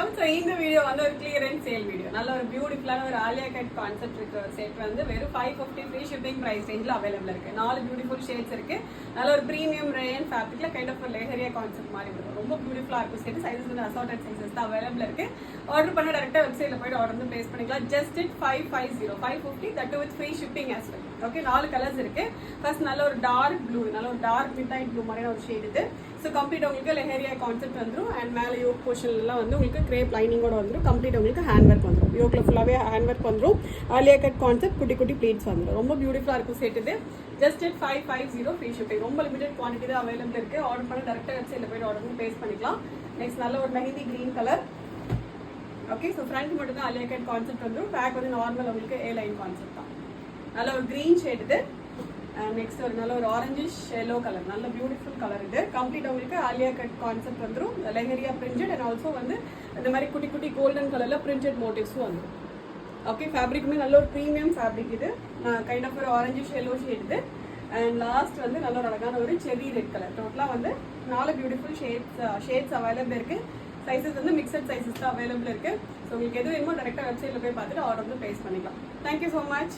வணக்கம். ஸோ இந்த வீடியோ வந்து ஒரு கிளியரன்ஸ் சேல் வீடியோ. நல்ல ஒரு பியூட்டிஃபுல்லான ஒரு ஆலியா கட் கான்செப்ட் இருக்கிற ஒரு செட் வந்து வெறும் 550 ஃப்ரீ ஷிப்பிங் பிரைஸ் ரேஞ்சில் அவைலபிள் இருக்கு. 4 பியூட்டிஃபுல் ஷேட்ஸ் இருக்கு. நல்ல ஒரு ப்ரீமியம் ரேயன் ஃபேப்ரிக்ல கைண்ட் ஆஃப் ஒரு லெஹரியா கான்செப்ட் மாதிரி வரும். ரொம்ப பியூட்டிஃபுல்லா இருக்கும் செட். சைஸஸ் வந்து அசார்டட் சைஸஸ் தான் அவைலபிள் இருக்கு. ஆர்டர் பண்ண டேரக்டா வெப்சைட்ல போயிட்டு ஆர்டர் வந்து பிளேஸ் பண்ணிக்கலாம். Just it 550 that with free shipping as well. Okay, 4 colours இருக்கு. ஃபர்ஸ்ட் நல்ல ஒரு டார்க் ப்ளூ, நல்ல ஒரு டார்க் மிட் நைட் ப்ளூ மாதிரியான ஒரு ஷேட் இது. ஸோ கம்ப்ளீட் உங்களுக்கு லெஹரியா கான்செப்ட் வந்துடும். அண்ட் மேலே யோக் போர்ஷன்லாம் வந்து உங்களுக்கு கிரேப் லைனிங்கோட வந்துடும். கம்ப்ளீட் உங்களுக்கு ஹேண்ட் ஒர்க் வந்துடும். யோக்கில் ஃபுல்லாகவே ஹேண்ட் ஒர்க் வந்துடும். ஆலியா கட் கான்செப்ட் குட்டி குட்டி ப்ளீட்ஸ் வந்துடும். ரொம்ப பியூட்டிஃபுல்லாக இருக்கும் செட் இது. Just it 550 free shipping. ரொம்ப லிமிடெட் குவான்டிட்டி தான் அவைலபிள் இருக்கு. ஆர்டர் பண்ணி டேரக்டாக வெப்சைட்ல போய்ட்டு ஆர்டர் பண்ணி பேஸ் பண்ணிக்கலாம். நெக்ஸ்ட் நல்ல ஒரு mehndi green colour. Okay, so front மட்டும் தான் ஆலியா கட் கான்செப்ட் வந்துடும். பேக் வந்து நார்மல் உங்களுக்கு ஏ லைன் கான்செப்ட் தான். நல்ல ஒரு கிரீன் ஷேட் இது. நெக்ஸ்ட் ஒரு நல்ல ஒரு ஆரஞ்சிஷ் எல்லோ கலர், நல்ல பியூட்டிஃபுல் கலர் இது. கம்ப்ளீட் உங்களுக்கு ஆலியா கட் கான்செப்ட் வந்துடும். லெஹரியா பிரிண்டட் அண்ட் ஆல்சோ வந்து இந்த மாதிரி குட்டி குட்டி கோல்டன் கலர்ல பிரிண்டட் மோட்டிவ்ஸும் வந்துடும். ஓகே, ஃபேப்ரிக்குமே நல்ல ஒரு ப்ரீமியம் ஃபேப்ரிக் இது. கைண்ட் ஆஃப் ஒரு ஆரஞ்சிஷ் எல்லோ ஷேட் இது. அண்ட் லாஸ்ட் வந்து நல்ல ஒரு அழகான ஒரு செரி ரெட் கலர். டோட்டலாக வந்து 4 பியூட்டிஃபுல் ஷேட்ஸ் அவைலபிள் இருக்கு. சைஸஸ் வந்து மிக்சட் சைஸஸ் தான் அவைலபிள் இருக்கு. ஸோ உங்களுக்கு எது வேணுமோ டேரெக்டாக வெப்சைட்ல போய் பார்த்துட்டு ஆர்டர் வந்து பிளேஸ் பண்ணிக்கலாம். Thank you so much.